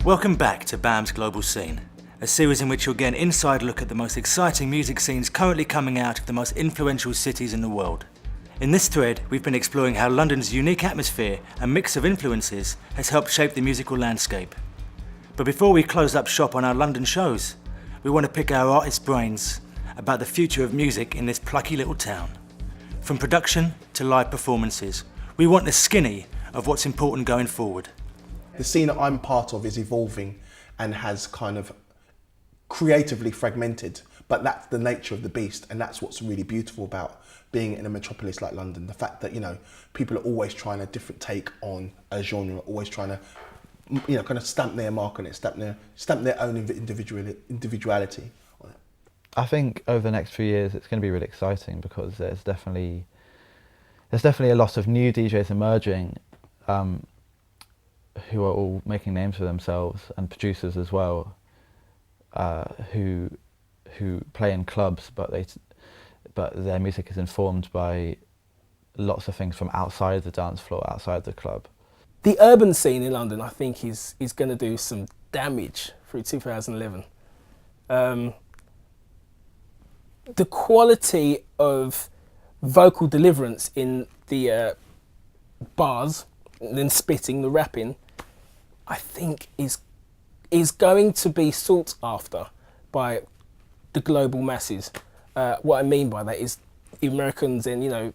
Welcome back to BAMM's Global Scene, a series in which you'll get an inside look at the most exciting music scenes currently coming out of the most influential cities in the world. In this thread, we've been exploring how London's unique atmosphere and mix of influences has helped shape the musical landscape. But before we close up shop on our London shows, we want to pick our artists' brains about the future of music in this plucky little town. From production to live performances, we want the skinny of what's important going forward. The scene that I'm part of is evolving and has kind of creatively fragmented, but that's the nature of the beast, and that's what's really beautiful about being in a metropolis like London. The fact that, you know, people are always trying a different take on a genre, always trying to, you know, kind of stamp their mark on it, stamp their own individuality on it. I think over the next few years it's going to be really exciting because there's definitely a lot of new DJs emerging who are all making names for themselves, and producers as well, who play in clubs, but their music is informed by lots of things from outside the dance floor, outside the club. The urban scene in London, I think, is going to do some damage through 2011. The quality of vocal deliverance in the bars, and then spitting, the rapping, I think is going to be sought after by the global masses. What I mean by that is Americans and, you know,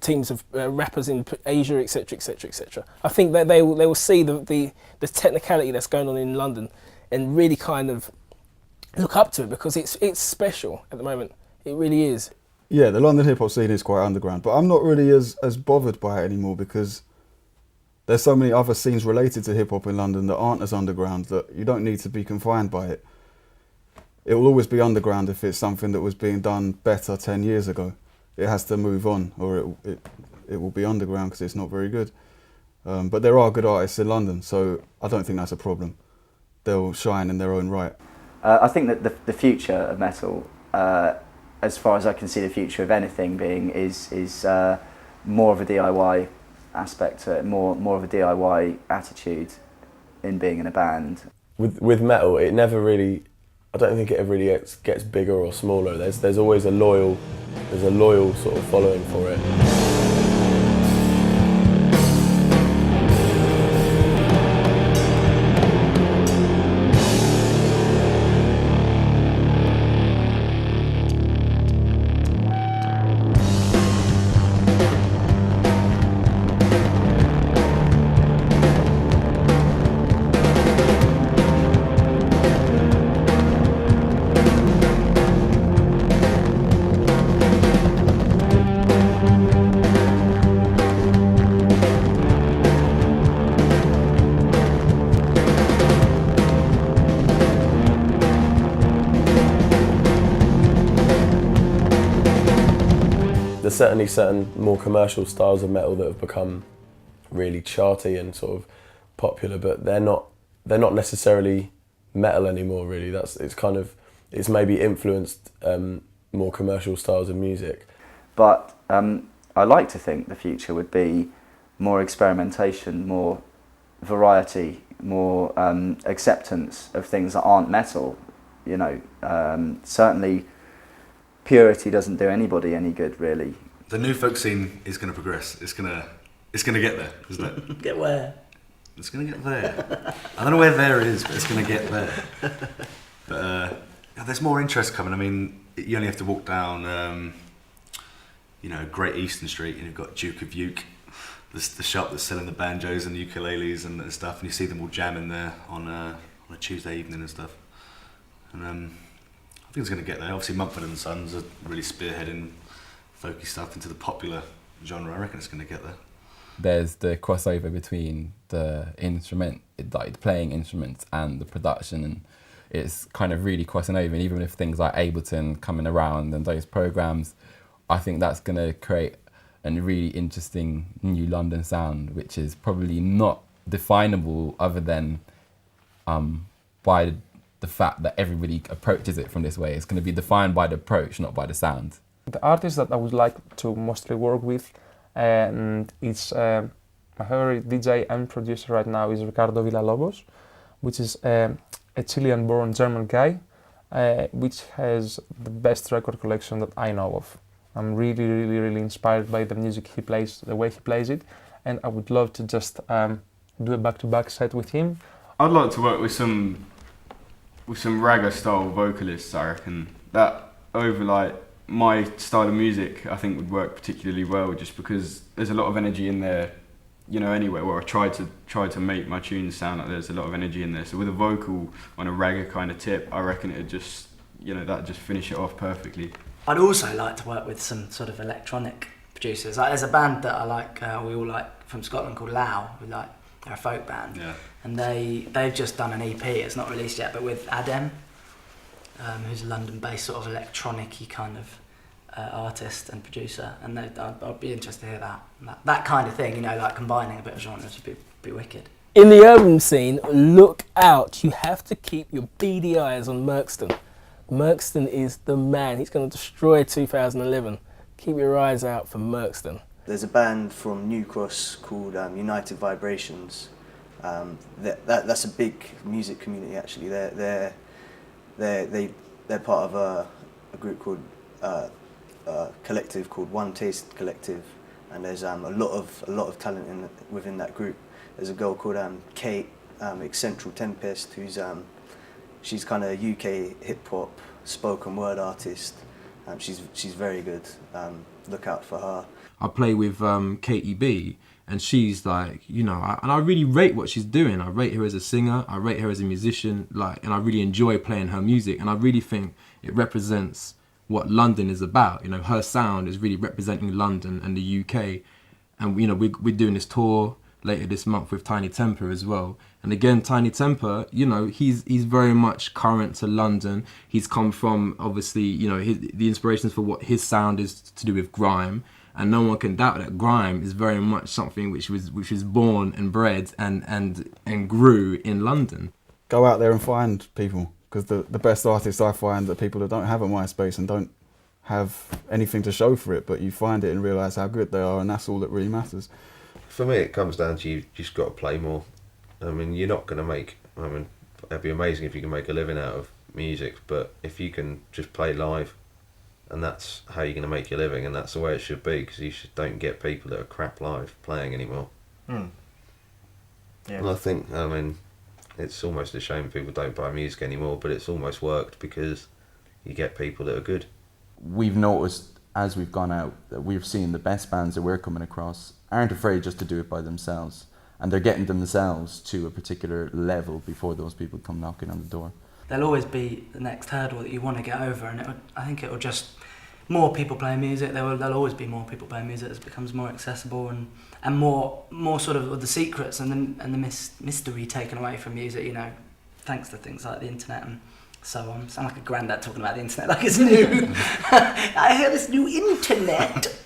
teams of rappers in Asia, etc., etc., etc. I think that they will see the technicality that's going on in London and really kind of look up to it, because it's special at the moment. It really is. Yeah, the London hip hop scene is quite underground, but I'm not really as bothered by it anymore because there's so many other scenes related to hip hop in London that aren't as underground that you don't need to be confined by it. It will always be underground if it's something that was being done better 10 years ago. It has to move on, or it will be underground because it's not very good. But there are good artists in London, so I don't think that's a problem. They'll shine in their own right. I think that the future of metal, as far as I can see the future of anything being, is more of a DIY aspect to it, more of a DIY attitude in being in a band. With metal, it never really, I don't think it ever really gets bigger or smaller. There's always a loyal sort of following for it. There's certainly certain more commercial styles of metal that have become really charty and sort of popular, but they're not necessarily metal anymore. Really, it's maybe influenced more commercial styles of music. But I like to think the future would be more experimentation, more variety, more acceptance of things that aren't metal. You know, certainly purity doesn't do anybody any good, really. The new folk scene is going to progress. It's going to get there, isn't it? Get where? It's going to get there. I don't know where there is, but it's going to get there. But there's more interest coming. I mean, you only have to walk down, you know, Great Eastern Street, and you've got Duke of Uke, the shop that's selling the banjos and the ukuleles and stuff, and you see them all jamming there on a Tuesday evening and stuff. And I think it's going to get there. Obviously, Mumford & Sons are really spearheading folky stuff into the popular genre. I reckon it's going to get there. There's the crossover between the instrument, like playing instruments, and the production, and it's kind of really crossing over. And even with things like Ableton coming around and those programs, I think that's going to create a really interesting new London sound, which is probably not definable other than by the fact that everybody approaches it from this way. It's going to be defined by the approach, not by the sound. The artist that I would like to mostly work with, and it's My favorite DJ and producer right now is Ricardo Villalobos, which is a Chilean-born German guy, which has the best record collection that I know of. I'm really inspired by the music he plays, the way he plays it, and I would love to just do a back-to-back set with him. I'd like to work with some ragga style vocalists. I reckon that over like my style of music, I think would work particularly well, just because there's a lot of energy in there. You know, anywhere where I try to make my tunes sound like there's a lot of energy in there. So with a vocal on a ragga kind of tip, I reckon it'd just, you know, that'd just finish it off perfectly. I'd also like to work with some sort of electronic producers. Like, there's a band that I like, we all like from Scotland called Lau. They're a folk band, yeah. And they've just done an EP. It's not released yet, but with Adem, who's a London-based sort of electronic-y kind of artist and producer, and I'd be interested to hear that kind of thing. You know, like combining a bit of genres would be wicked. In the urban scene, look out! You have to keep your beady eyes on Merkston. Merkston is the man. He's going to destroy 2011. Keep your eyes out for Merkston. There's a band from New Cross called United Vibrations. That's a big music community actually. They're part of a group called a collective called One Taste Collective, and there's a lot of talent within that group. There's a girl called Kate Eccentric Tempest, who's she's kind of a UK hip hop spoken word artist. She's very good. Look out for her. I play with Katie B, and she's like, you know, and I really rate what she's doing. I rate her as a singer, I rate her as a musician, like, and I really enjoy playing her music, and I really think it represents what London is about. You know, her sound is really representing London and the UK, and you know, we're doing this tour later this month with Tiny Temper as well. And again, Tiny Temper, you know, he's very much current to London. He's come from, obviously, you know, the inspirations for what his sound is to do with grime. And no one can doubt that grime is very much something which was born and bred and grew in London. Go out there and find people, because the best artists I find are people that don't have a MySpace and don't have anything to show for it, but you find it and realise how good they are, and that's all that really matters. For me, it comes down to you've just got to play more. I mean, you're not going to make, I mean, it'd be amazing if you can make a living out of music, but if you can just play live, and that's how you're going to make your living, and that's the way it should be, because don't get people that are crap live playing anymore. Yeah. And I think, I mean, it's almost a shame people don't buy music anymore, but it's almost worked because you get people that are good. We've noticed as we've gone out that we've seen the best bands that we're coming across aren't afraid just to do it by themselves, and they're getting themselves to a particular level before those people come knocking on the door. There'll always be the next hurdle that you want to get over, and I think it'll just, more people playing music, there'll always be more people playing music as it becomes more accessible, and more sort of the secrets and the mystery taken away from music, you know, thanks to things like the internet and so on. I sound like a granddad talking about the internet like it's new. I hear this new internet.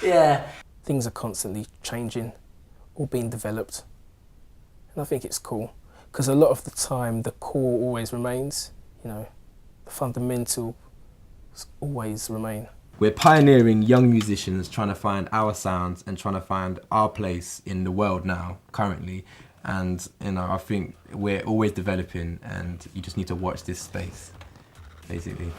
Yeah. Things are constantly changing, all being developed, and I think it's cool. Because a lot of the time, the core always remains, you know, the fundamentals always remain. We're pioneering young musicians trying to find our sounds and trying to find our place in the world now, currently. And, you know, I think we're always developing, and you just need to watch this space, basically.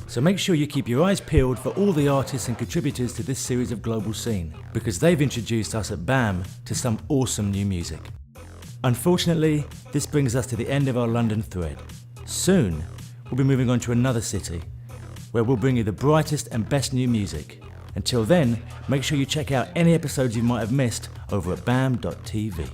So make sure you keep your eyes peeled for all the artists and contributors to this series of Global Scene, because they've introduced us at BAMM to some awesome new music. Unfortunately, this brings us to the end of our London thread. Soon, we'll be moving on to another city, where we'll bring you the brightest and best new music. Until then, make sure you check out any episodes you might have missed over at BAMM.TV.